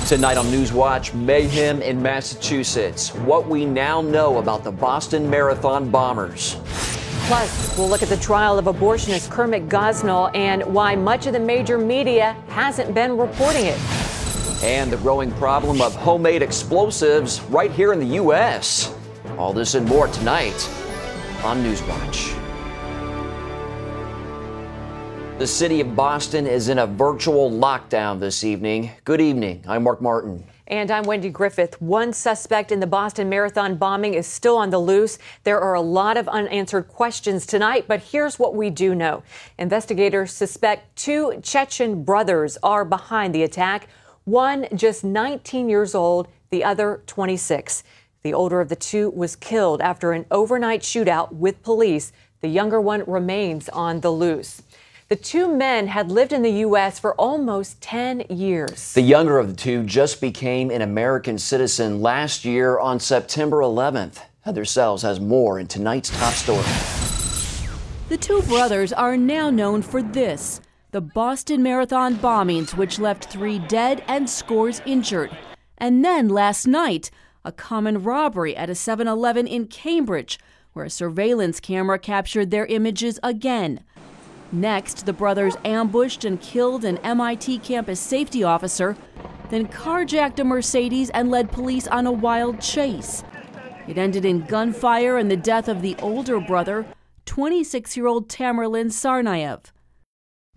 Tonight on NewsWatch, mayhem in Massachusetts. What we now know about the Boston Marathon bombers. Plus, we'll look at the trial of abortionist Kermit Gosnell and why much of the major media hasn't been reporting it. And the growing problem of homemade explosives right here in the U.S. All this and more tonight on NewsWatch. The city of Boston is in a virtual lockdown this evening. Good evening. I'm Mark Martin. And I'm Wendy Griffith. One suspect in the Boston Marathon bombing is still on the loose. There are a lot of unanswered questions tonight, but here's what we do know. Investigators suspect two Chechen brothers are behind the attack. One just 19 years old, the other 26. The older of the two was killed after an overnight shootout with police. The younger one remains on the loose. The two men had lived in the U.S. for almost 10 years. The younger of the two just became an American citizen last year on September 11th. Heather Sells has more in tonight's top story. The two brothers are now known for this: the Boston Marathon bombings, which left 3 dead and scores injured. And then last night, a common robbery at a 7-Eleven in Cambridge, where a surveillance camera captured their images again. Next, the brothers ambushed and killed an MIT campus safety officer, then carjacked a Mercedes and led police on a wild chase. It ended in gunfire and the death of the older brother, 26-year-old Tamerlan Tsarnaev.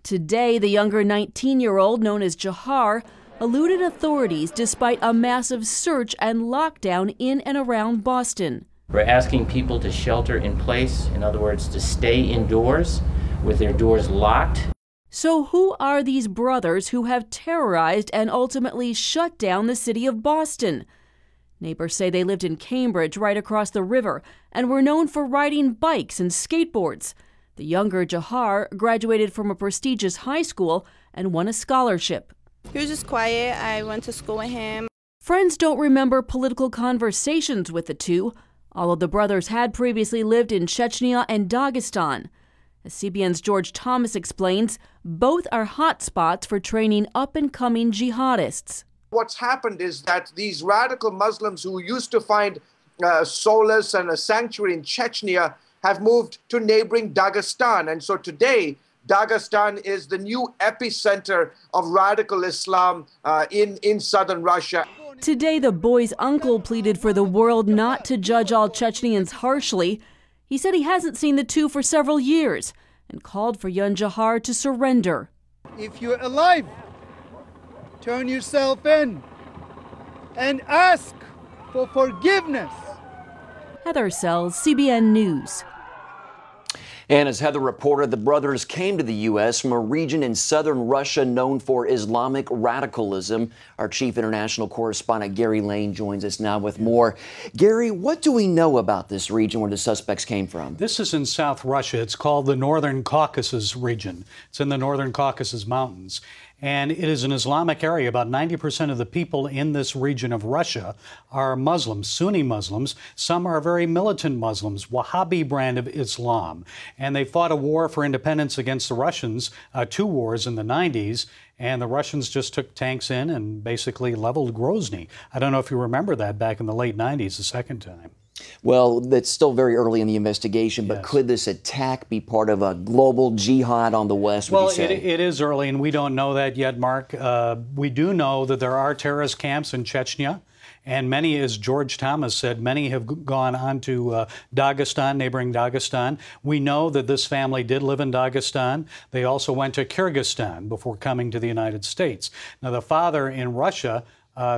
Today, the younger 19-year-old, known as Jahar, eluded authorities despite a massive search and lockdown in and around Boston. We're asking people to shelter in place, in other words, to stay indoors with their doors locked. So who are these brothers who have terrorized and ultimately shut down the city of Boston? Neighbors say they lived in Cambridge, right across the river, and were known for riding bikes and skateboards. The younger Jahar graduated from a prestigious high school and won a scholarship. He was just quiet. I went to school with him. Friends don't remember political conversations with the two. All of the brothers had previously lived in Chechnya and Dagestan. As CBN's George Thomas explains, both are hot spots for training up-and-coming jihadists. What's happened is that these radical Muslims who used to find solace and a sanctuary in Chechnya have moved to neighboring Dagestan. And so today, Dagestan is the new epicenter of radical Islam in southern Russia. Today, the boy's uncle pleaded for the world not to judge all Chechnyans harshly. He said he hasn't seen the two for several years and called for young Jahar to surrender. If you're alive, turn yourself in and ask for forgiveness. Heather Sells, CBN News. And as Heather reported, the brothers came to the U.S. from a region in southern Russia known for Islamic radicalism. Our chief international correspondent, Gary Lane, joins us now with more. Gary, what do we know about this region where the suspects came from? This is in South Russia. It's called the Northern Caucasus region. It's in the Northern Caucasus Mountains. And it is an Islamic area. About 90% of the people in this region of Russia are Muslims, Sunni Muslims. Some are very militant Muslims, Wahhabi brand of Islam. And they fought a war for independence against the Russians, 2 wars in the 90s. And the Russians just took tanks in and basically leveled Grozny. I don't know if you remember that back in the late 90s, the second time. Well, it's still very early in the investigation, but Yes. Could this attack be part of a global jihad on the West, would you say? It is early, and we don't know that yet, Mark. We do know that there are terrorist camps in Chechnya, and many, as George Thomas said, many have gone on to Dagestan, neighboring Dagestan. We know that this family did live in Dagestan. They also went to Kyrgyzstan before coming to the United States. Now, the father in Russia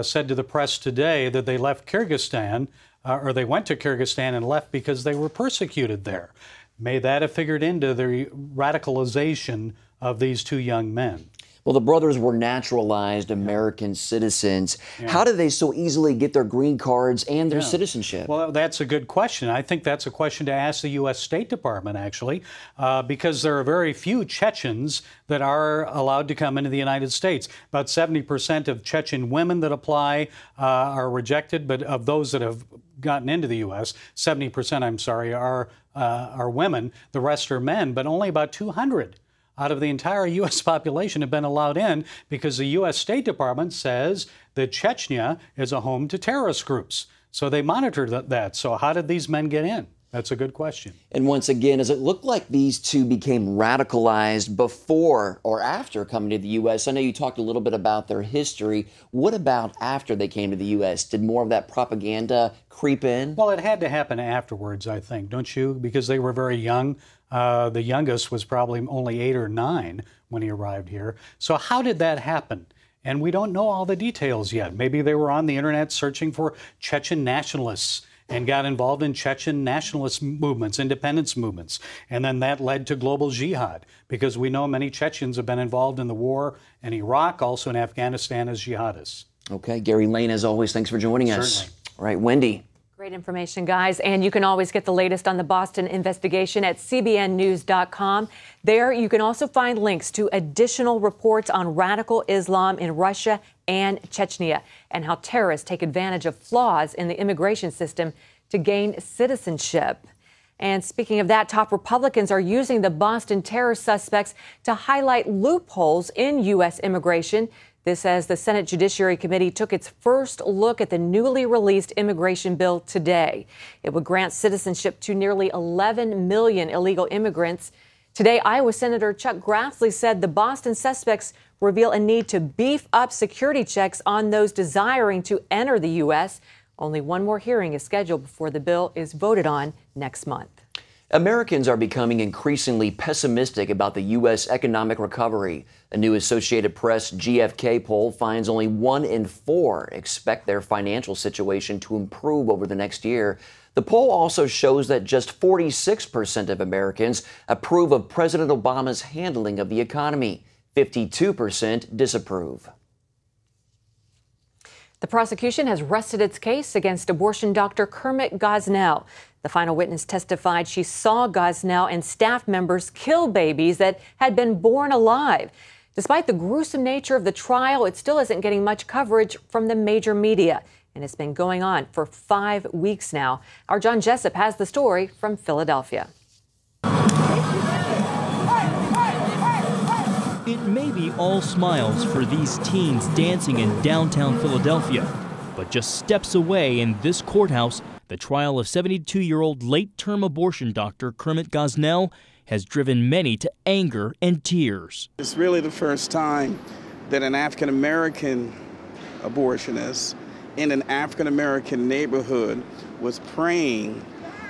said to the press today that they left Kyrgyzstan, or they went to Kyrgyzstan and left because they were persecuted there. May that have figured into the radicalization of these two young men? Well, the brothers were naturalized American citizens. How did they so easily get their green cards and their citizenship? Well, that's a good question. I think that's a question to ask the U.S. State Department, actually, because there are very few Chechens that are allowed to come into the United States. About 70% of Chechen women that apply are rejected, but of those that have gotten into the U.S., 70%, I'm sorry, are women. The rest are men, but only about 200 out of the entire U.S. population have been allowed in because the U.S. State Department says that Chechnya is a home to terrorist groups. So they monitored that. So how did these men get in? That's a good question. And once again, does it look like these two became radicalized before or after coming to the U.S.? I know you talked a little bit about their history. What about after they came to the U.S.? Did more of that propaganda creep in? Well, it had to happen afterwards, I think, don't you? Because they were very young. The youngest was probably only 8 or 9 when he arrived here. So how did that happen? And we don't know all the details yet. Maybe they were on the internet searching for Chechen nationalists and got involved in Chechen nationalist movements, independence movements. And then that led to global jihad, because we know many Chechens have been involved in the war in Iraq, also in Afghanistan as jihadists. Okay, Gary Lane, as always, thanks for joining us. Certainly. All right, Wendy. Great information, guys. And you can always get the latest on the Boston investigation at cbnnews.com. There you can also find links to additional reports on radical Islam in Russia and Chechnya, and how terrorists take advantage of flaws in the immigration system to gain citizenship. And speaking of that, top Republicans are using the Boston terror suspects to highlight loopholes in U.S. immigration. This as the Senate Judiciary Committee took its first look at the newly released immigration bill today. It would grant citizenship to nearly 11 million illegal immigrants. Today, Iowa Senator Chuck Grassley said the Boston suspects reveal a need to beef up security checks on those desiring to enter the U.S. Only one more hearing is scheduled before the bill is voted on next month. Americans are becoming increasingly pessimistic about the U.S. economic recovery. A new Associated Press GfK poll finds only 1 in 4 expect their financial situation to improve over the next year. The poll also shows that just 46% of Americans approve of President Obama's handling of the economy. 52% disapprove. The prosecution has rested its case against abortion doctor Kermit Gosnell. The final witness testified she saw Gosnell and staff members kill babies that had been born alive. Despite the gruesome nature of the trial, it still isn't getting much coverage from the major media, and it's been going on for 5 weeks now. Our John Jessup has the story from Philadelphia. It may be all smiles for these teens dancing in downtown Philadelphia, but just steps away in this courthouse, the trial of 72-year-old late-term abortion doctor Kermit Gosnell has driven many to anger and tears. It's really the first time that an African-American abortionist in an African-American neighborhood was preying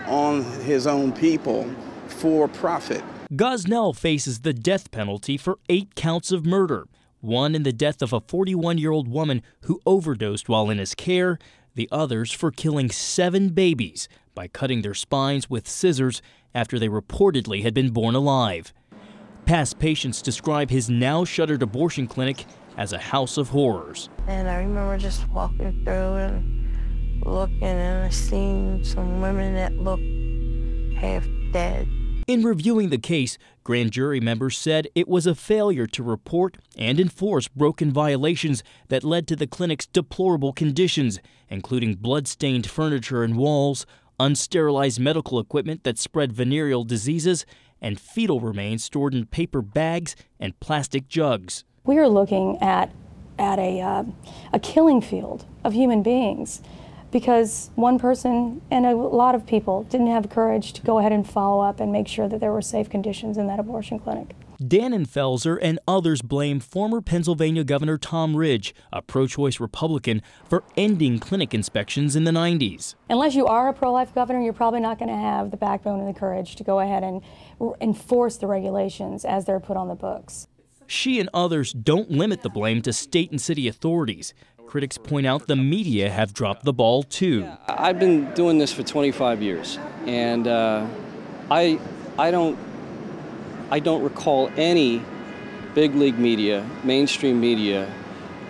on his own people for profit. Gosnell faces the death penalty for 8 counts of murder, one in the death of a 41-year-old woman who overdosed while in his care, the others for killing 7 babies by cutting their spines with scissors after they reportedly had been born alive. Past patients describe his now shuttered abortion clinic as a house of horrors. And I remember just walking through and looking, and I seen some women that looked half dead. In reviewing the case, grand jury members said it was a failure to report and enforce broken violations that led to the clinic's deplorable conditions, including blood-stained furniture and walls, unsterilized medical equipment that spread venereal diseases, and fetal remains stored in paper bags and plastic jugs. We are looking at a killing field of human beings, because one person and a lot of people didn't have the courage to go ahead and follow up and make sure that there were safe conditions in that abortion clinic. Dannenfelser and others blame former Pennsylvania Governor Tom Ridge, a pro-choice Republican, for ending clinic inspections in the 90s. Unless you are a pro-life governor, you're probably not going to have the backbone and the courage to go ahead and enforce the regulations as they're put on the books. She and others don't limit the blame to state and city authorities. Critics point out the media have dropped the ball, too. I've been doing this for 25 years, and I don't recall any big league media, mainstream media,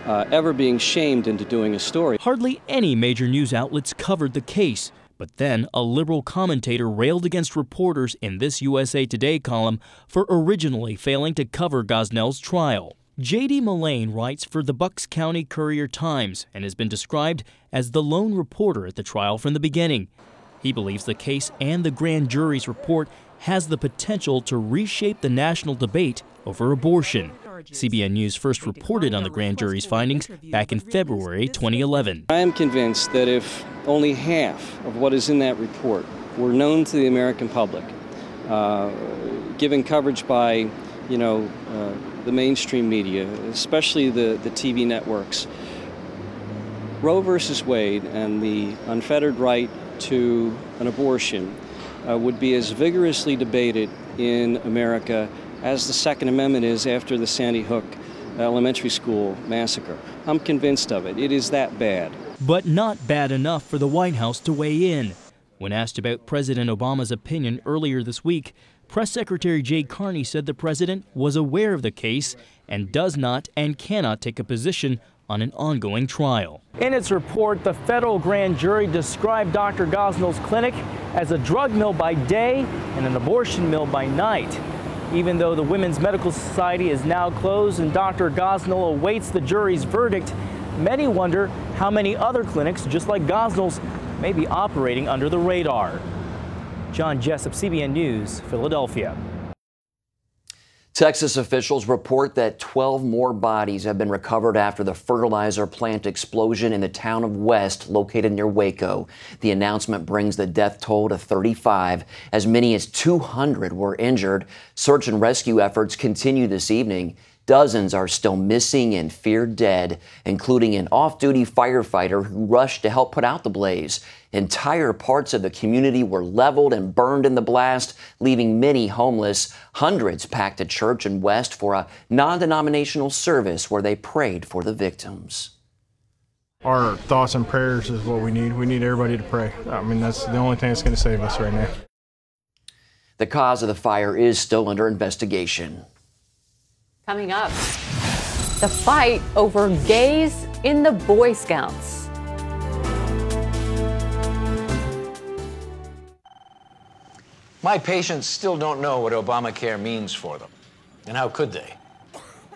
ever being shamed into doing a story. Hardly any major news outlets covered the case, but then a liberal commentator railed against reporters in this USA Today column for originally failing to cover Gosnell's trial. J.D. Mullane writes for the Bucks County Courier-Times and has been described as the lone reporter at the trial from the beginning. He believes the case and the grand jury's report has the potential to reshape the national debate over abortion. CBN News first reported on the grand jury's findings back in February 2011. I am convinced that if only half of what is in that report were known to the American public, given coverage by, the mainstream media, especially the TV networks, Roe versus Wade and the unfettered right to an abortion would be as vigorously debated in America as the Second Amendment is after the Sandy Hook elementary school massacre. I'm convinced of it. It is that bad. But not bad enough for the White House to weigh in. When asked about President Obama's opinion earlier this week, Press Secretary Jay Carney said the president was aware of the case and does not and cannot take a position on an ongoing trial. In its report, the federal grand jury described Dr. Gosnell's clinic as a drug mill by day and an abortion mill by night. Even though the Women's Medical Society is now closed and Dr. Gosnell awaits the jury's verdict, many wonder how many other clinics, just like Gosnell's, may be operating under the radar. John Jessup, CBN News, Philadelphia. Texas officials report that 12 more bodies have been recovered after the fertilizer plant explosion in the town of West, located near Waco. The announcement brings the death toll to 35. As many as 200 were injured. Search and rescue efforts continue this evening. Dozens are still missing and feared dead, including an off-duty firefighter who rushed to help put out the blaze. Entire parts of the community were leveled and burned in the blast, leaving many homeless. Hundreds packed a church in West for a non-denominational service where they prayed for the victims. Our thoughts and prayers is what we need. We need everybody to pray. I mean, that's the only thing that's going to save us right now. The cause of the fire is still under investigation. Coming up, the fight over gays in the Boy Scouts. My patients still don't know what Obamacare means for them. And how could they?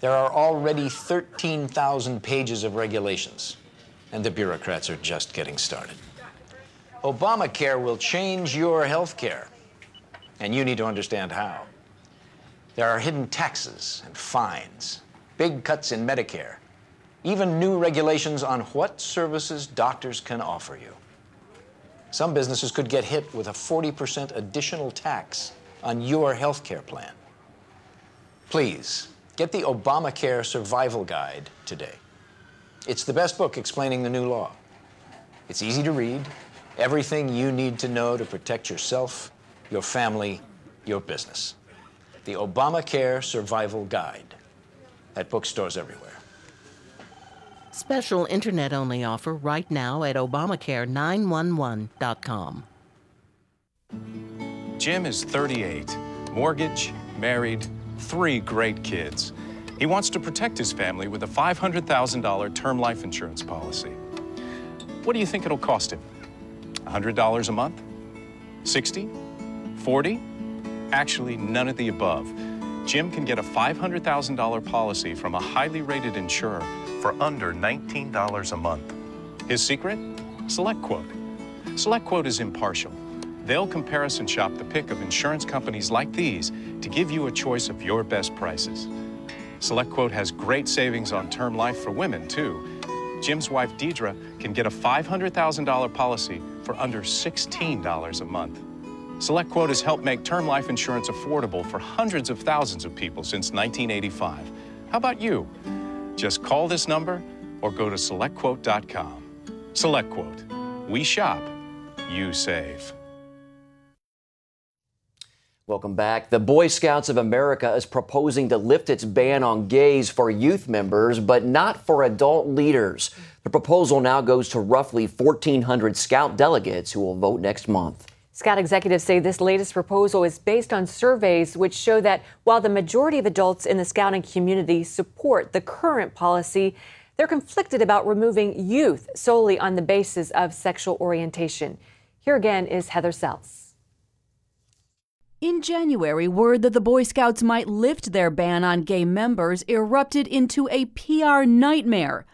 There are already 13,000 pages of regulations, and the bureaucrats are just getting started. Obamacare will change your health care, and you need to understand how. There are hidden taxes and fines, big cuts in Medicare, even new regulations on what services doctors can offer you. Some businesses could get hit with a 40% additional tax on your health care plan. Please, get the Obamacare Survival Guide today. It's the best book explaining the new law. It's easy to read, everything you need to know to protect yourself, your family, your business. The Obamacare Survival Guide at bookstores everywhere. Special internet-only offer right now at Obamacare911.com. Jim is 38, mortgage, married, 3 great kids. He wants to protect his family with a $500,000 term life insurance policy. What do you think it'll cost him? $100 a month? 60? 40? Actually, none of the above. Jim can get a $500,000 policy from a highly rated insurer for under $19 a month. His secret? SelectQuote. SelectQuote is impartial. They'll comparison shop the pick of insurance companies like these to give you a choice of your best prices. SelectQuote has great savings on term life for women, too. Jim's wife, Deidre, can get a $500,000 policy for under $16 a month. SelectQuote has helped make term life insurance affordable for hundreds of thousands of people since 1985. How about you? Just call this number or go to SelectQuote.com. SelectQuote. We shop, you save. Welcome back. The Boy Scouts of America is proposing to lift its ban on gays for youth members, but not for adult leaders. The proposal now goes to roughly 1,400 Scout delegates who will vote next month. Scout executives say this latest proposal is based on surveys which show that while the majority of adults in the Scouting community support the current policy, they're conflicted about removing youth solely on the basis of sexual orientation. Here again is Heather Sells. In January, word that the Boy Scouts might lift their ban on gay members erupted into a PR nightmare.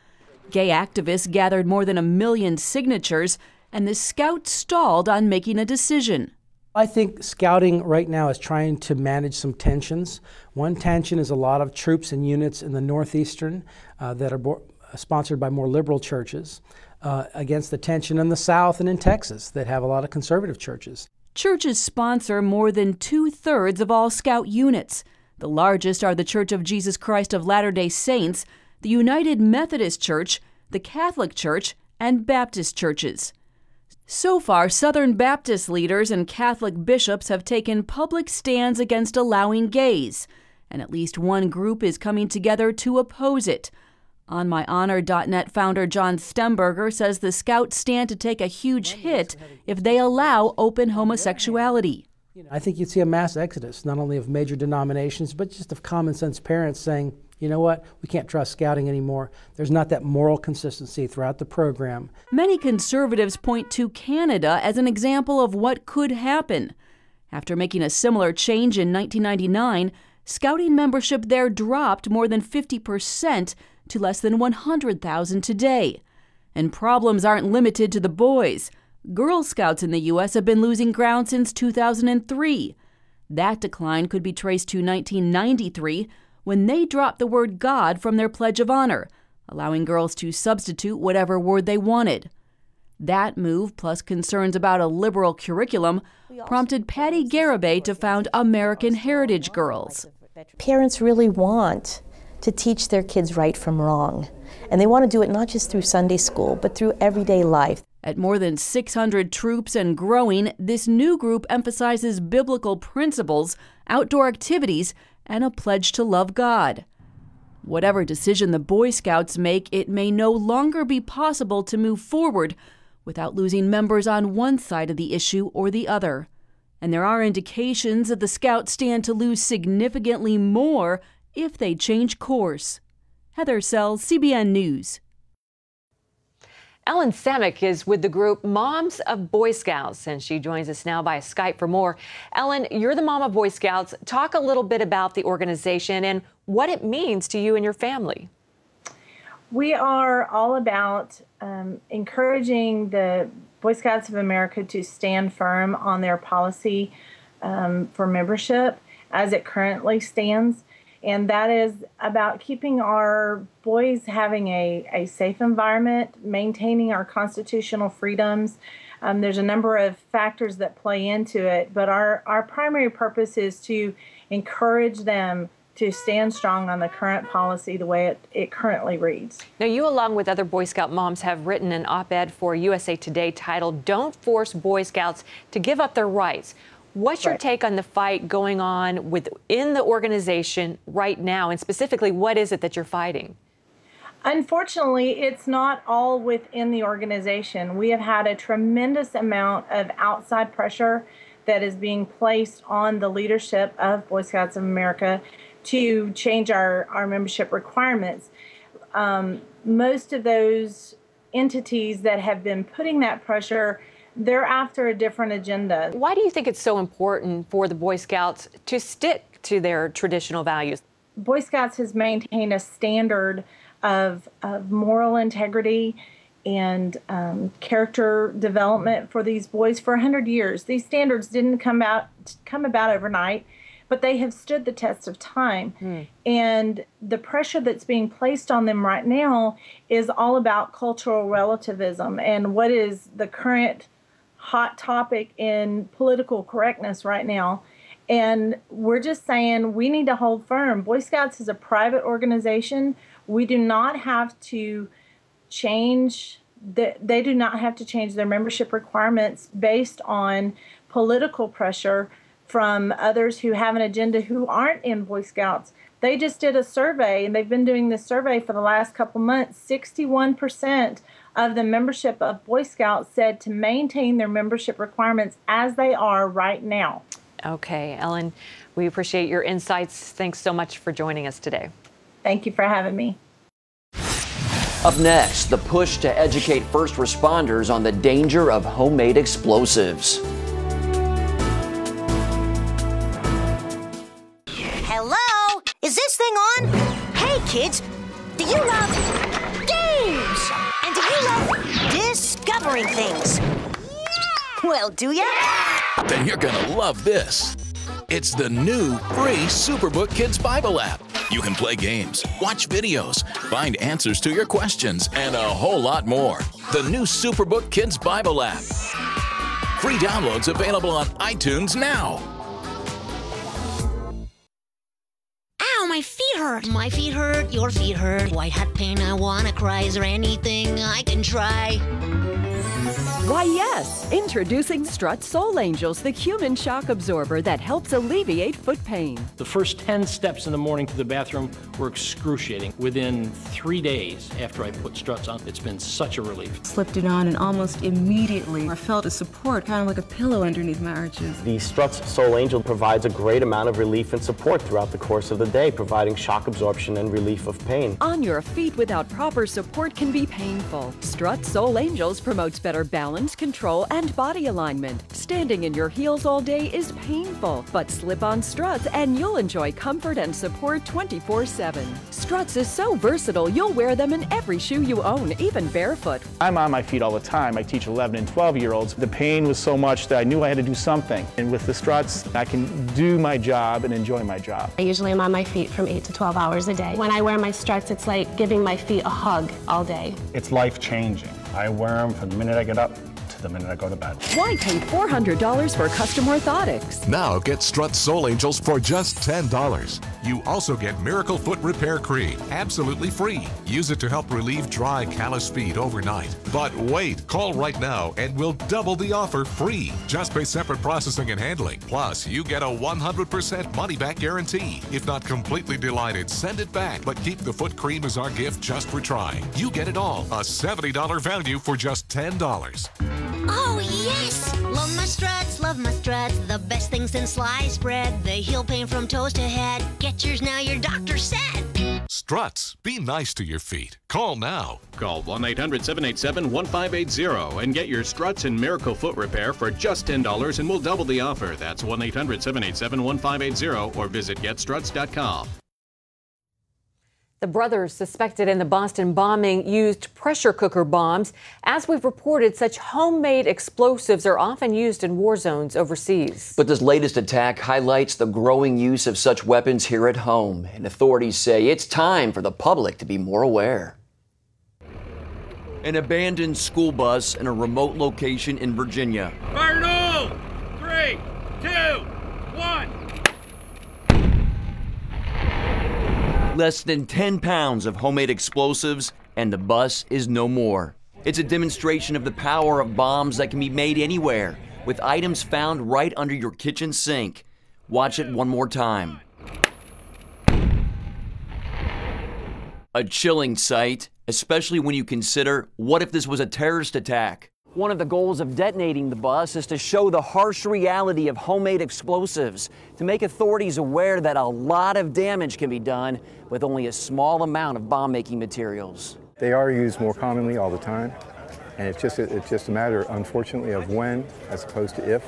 Gay activists gathered more than 1 million signatures, and the Scouts stalled on making a decision. I think scouting right now is trying to manage some tensions. One tension is a lot of troops and units in the northeastern that are sponsored by more liberal churches against the tension in the south and in Texas that have a lot of conservative churches. Churches sponsor more than 2/3 of all Scout units. The largest are the Church of Jesus Christ of Latter-day Saints, the United Methodist Church, the Catholic Church, and Baptist churches. So far, Southern Baptist leaders and Catholic bishops have taken public stands against allowing gays, and at least one group is coming together to oppose it. OnMyHonor.net founder John Stemberger says the Scouts stand to take a huge hit if they allow open homosexuality. I think you'd see a mass exodus, not only of major denominations, but just of common sense parents saying, you know what, we can't trust scouting anymore. There's not that moral consistency throughout the program. Many conservatives point to Canada as an example of what could happen. After making a similar change in 1999, Scouting membership there dropped more than 50% to less than 100,000 today. And problems aren't limited to the boys. Girl Scouts in the U.S. have been losing ground since 2003. That decline could be traced to 1993, when they dropped the word God from their Pledge of Honor, allowing girls to substitute whatever word they wanted. That move, plus concerns about a liberal curriculum, prompted Patty Garibay to found American Heritage Girls. Parents really want to teach their kids right from wrong, and they want to do it not just through Sunday school, but through everyday life. At more than 600 troops and growing, this new group emphasizes biblical principles, outdoor activities, and a pledge to love God. Whatever decision the Boy Scouts make, it may no longer be possible to move forward without losing members on one side of the issue or the other. And there are indications that the Scouts stand to lose significantly more if they change course. Heather Sells, CBN News. Ellen Samick is with the group Moms of Boy Scouts, and she joins us now via Skype for more. Ellen, you're the mom of Boy Scouts. Talk a little bit about the organization and what it means to you and your family. We are all about encouraging the Boy Scouts of America to stand firm on their policy for membership as it currently stands. And that is about keeping our boys having a safe environment, maintaining our constitutional freedoms. There's a number of factors that play into it, but our primary purpose is to encourage them to stand strong on the current policy the way it currently reads. Now, you, along with other Boy Scout moms, have written an op-ed for USA Today titled, "Don't Force Boy Scouts to Give Up Their Rights." What's your take on the fight going on within the organization right now, and specifically, what is it that you're fighting? Unfortunately, it's not all within the organization. We have had a tremendous amount of outside pressure that is being placed on the leadership of Boy Scouts of America to change our membership requirements. Most of those entities that have been putting that pressure, they're after a different agenda. Why do you think it's so important for the Boy Scouts to stick to their traditional values? Boy Scouts has maintained a standard of moral integrity and character development for these boys for 100 years. These standards didn't come about overnight, but they have stood the test of time. And the pressure that's being placed on them right now is all about cultural relativism and what is the current hot topic in political correctness right now. And we're just saying we need to hold firm. Boy Scouts is a private organization. We do not have to change, they do not have to change their membership requirements based on political pressure from others who have an agenda who aren't in Boy Scouts. They just did a survey, and they've been doing this survey for the last couple months. 61% of the membership of Boy Scouts said to maintain their membership requirements as they are right now. Okay, Ellen, we appreciate your insights. Thanks so much for joining us today. Thank you for having me. Up next, the push to educate first responders on the danger of homemade explosives. Hello? Is this thing on? Hey, kids, do you love games? And do you love discovering things? Well, do ya? Then you're gonna love this. It's the new free Superbook Kids Bible app. You can play games, watch videos, find answers to your questions, and a whole lot more. The new Superbook Kids Bible app. Free downloads available on iTunes now. Ow, my feet hurt. My feet hurt, your feet hurt. White hot pain, I wanna cry. Is there anything I can try? Why, yes! Introducing Strut Soul Angels, the human shock absorber that helps alleviate foot pain. The first 10 steps in the morning to the bathroom were excruciating. Within 3 days after I put Struts on, it's been such a relief. Slipped it on and almost immediately I felt a support, kind of like a pillow underneath my arches. The Struts Soul Angel provides a great amount of relief and support throughout the course of the day, providing shock absorption and relief of pain. On your feet without proper support can be painful. Strut Soul Angels promotes better balance, control, and body alignment. Standing in your heels all day is painful, but slip on Struts and you'll enjoy comfort and support 24/7. Struts is so versatile, you'll wear them in every shoe you own, even barefoot. I'm on my feet all the time. I teach 11 and 12-year-olds. The pain was so much that I knew I had to do something. And with the Struts, I can do my job and enjoy my job. I usually am on my feet from 8 to 12 hours a day. When I wear my Struts, it's like giving my feet a hug all day. It's life-changing. I wear them from the minute I get up to the minute I go to bed. Why pay $400 for custom orthotics? Now get Strut Soul Angels for just $10. You also get Miracle Foot Repair Cream, absolutely free. Use it to help relieve dry, calloused feet overnight. But wait, call right now and we'll double the offer free. Just pay separate processing and handling. Plus, you get a 100% money-back guarantee. If not completely delighted, send it back. But keep the foot cream as our gift just for trying. You get it all. A $70 value for just $10. Oh, yes! Love my Struts, love my Struts. The best thing since sliced bread. They heal pain from toes to head. Get yours now, your doctor said. Struts. Be nice to your feet. Call now. Call 1-800-787-1580 and get your Struts and Miracle Foot Repair for just $10 and we'll double the offer. That's 1-800-787-1580 or visit getstruts.com. The brothers suspected in the Boston bombing used pressure cooker bombs. As we've reported, such homemade explosives are often used in war zones overseas. But this latest attack highlights the growing use of such weapons here at home, and authorities say it's time for the public to be more aware. An abandoned school bus in a remote location in Virginia. Fire in all! 3, 2, 1. Less than 10 pounds of homemade explosives, and the bus is no more. It's a demonstration of the power of bombs that can be made anywhere, with items found right under your kitchen sink. Watch it one more time. A chilling sight, especially when you consider, what if this was a terrorist attack? One of the goals of detonating the bus is to show the harsh reality of homemade explosives, to make authorities aware that a lot of damage can be done with only a small amount of bomb-making materials. They are used more commonly all the time, and it's just a matter, unfortunately, of when as opposed to if.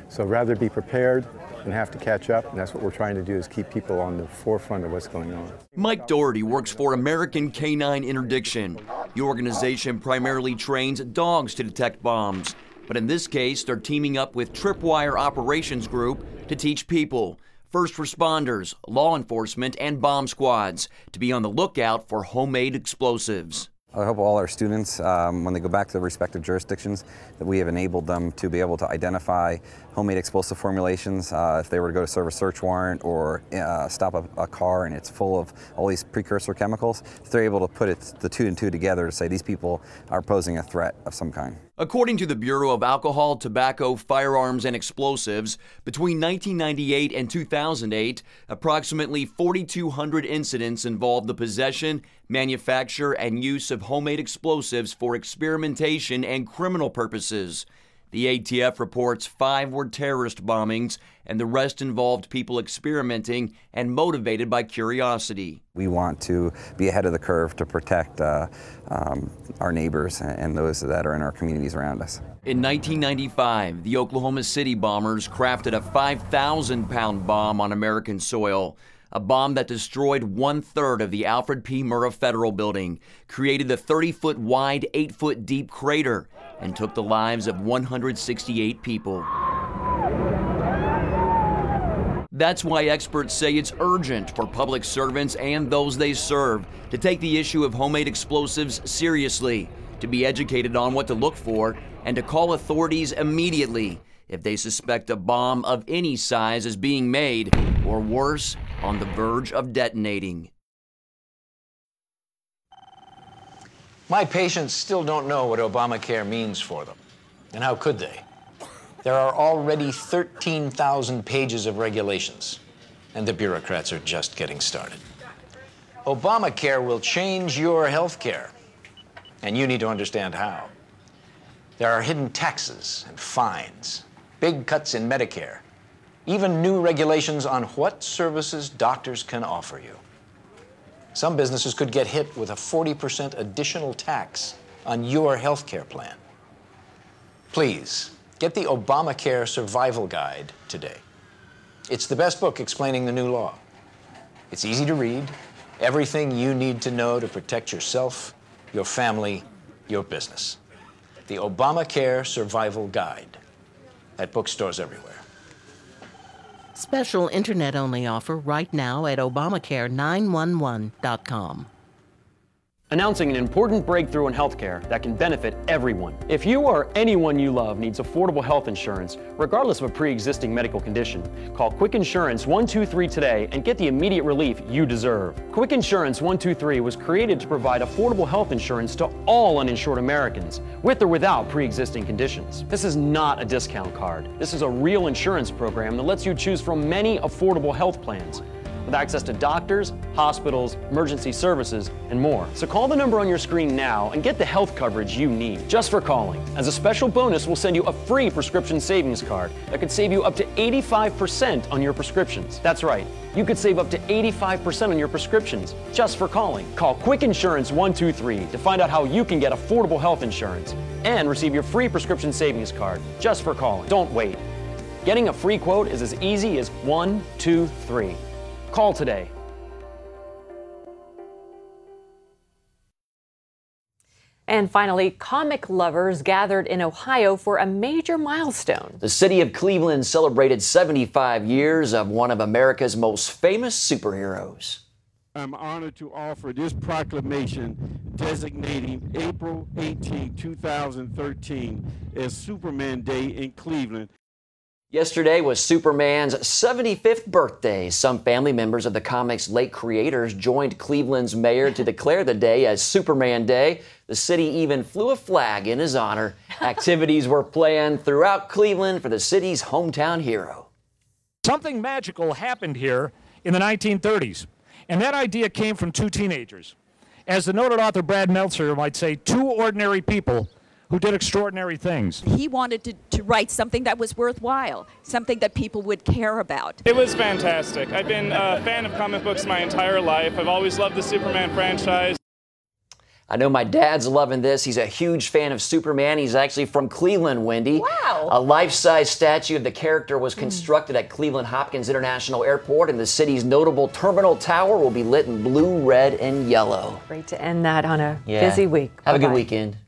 So rather be prepared than have to catch up, and that's what we're trying to do, is keep people on the forefront of what's going on. Mike Doherty works for American Canine Interdiction. The organization primarily trains dogs to detect bombs, but in this case, they're teaming up with Tripwire Operations Group to teach people, first responders, law enforcement, and bomb squads to be on the lookout for homemade explosives. I hope all our students, when they go back to their respective jurisdictions, that we have enabled them to be able to identify homemade explosive formulations. If they were to go to serve a search warrant or stop a car and it's full of all these precursor chemicals, they're able to put the two and two together to say these people are posing a threat of some kind. According to the Bureau of Alcohol, Tobacco, Firearms, and Explosives, between 1998 and 2008, approximately 4,200 incidents involved the possession, manufacture, and use of homemade explosives for experimentation and criminal purposes. The ATF reports 5 were terrorist bombings, and the rest involved people experimenting and motivated by curiosity. We want to be ahead of the curve to protect our neighbors and those that are in our communities around us. In 1995, the Oklahoma City bombers crafted a 5,000-pound bomb on American soil. A bomb that destroyed 1/3 of the Alfred P. Murrah Federal Building, created the 30-foot wide, 8-foot deep crater, and took the lives of 168 people. That's why experts say it's urgent for public servants and those they serve to take the issue of homemade explosives seriously, to be educated on what to look for, and to call authorities immediately if they suspect a bomb of any size is being made, or worse, on the verge of detonating. My patients still don't know what Obamacare means for them. And how could they? There are already 13,000 pages of regulations, and the bureaucrats are just getting started. Obamacare will change your health care, and you need to understand how. There are hidden taxes and fines, big cuts in Medicare, even new regulations on what services doctors can offer you. Some businesses could get hit with a 40% additional tax on your health care plan. Please, get the Obamacare Survival Guide today. It's the best book explaining the new law. It's easy to read, everything you need to know to protect yourself, your family, your business. The Obamacare Survival Guide at bookstores everywhere. Special internet-only offer right now at Obamacare911.com. Announcing an important breakthrough in healthcare that can benefit everyone. If you or anyone you love needs affordable health insurance, regardless of a pre-existing medical condition, call Quick Insurance 123 today and get the immediate relief you deserve. Quick Insurance 123 was created to provide affordable health insurance to all uninsured Americans, with or without pre-existing conditions. This is not a discount card. This is a real insurance program that lets you choose from many affordable health plans, with access to doctors, hospitals, emergency services, and more. So call the number on your screen now and get the health coverage you need just for calling. As a special bonus, we'll send you a free prescription savings card that could save you up to 85% on your prescriptions. That's right, you could save up to 85% on your prescriptions just for calling. Call Quick Insurance 123 to find out how you can get affordable health insurance and receive your free prescription savings card just for calling. Don't wait. Getting a free quote is as easy as 1, 2, 3. Call today. And finally, comic lovers gathered in Ohio for a major milestone. The city of Cleveland celebrated 75 years of one of America's most famous superheroes. I'm honored to offer this proclamation designating April 18, 2013 as Superman Day in Cleveland. Yesterday was Superman's 75th birthday. Some family members of the comic's late creators joined Cleveland's mayor to declare the day as Superman Day. The city even flew a flag in his honor. Activities were planned throughout Cleveland for the city's hometown hero. Something magical happened here in the 1930s, and that idea came from two teenagers. As the noted author Brad Meltzer might say, two ordinary people who did extraordinary things. He wanted to write something that was worthwhile, something that people would care about. It was fantastic. I've been a fan of comic books my entire life. I've always loved the Superman franchise. I know my dad's loving this. He's a huge fan of Superman. He's actually from Cleveland, Wendy. Wow. A life-size statue of the character was constructed at Cleveland Hopkins International Airport, and the city's notable terminal tower will be lit in blue, red, and yellow. Great to end that on a busy week. Have a good Bye-bye. weekend.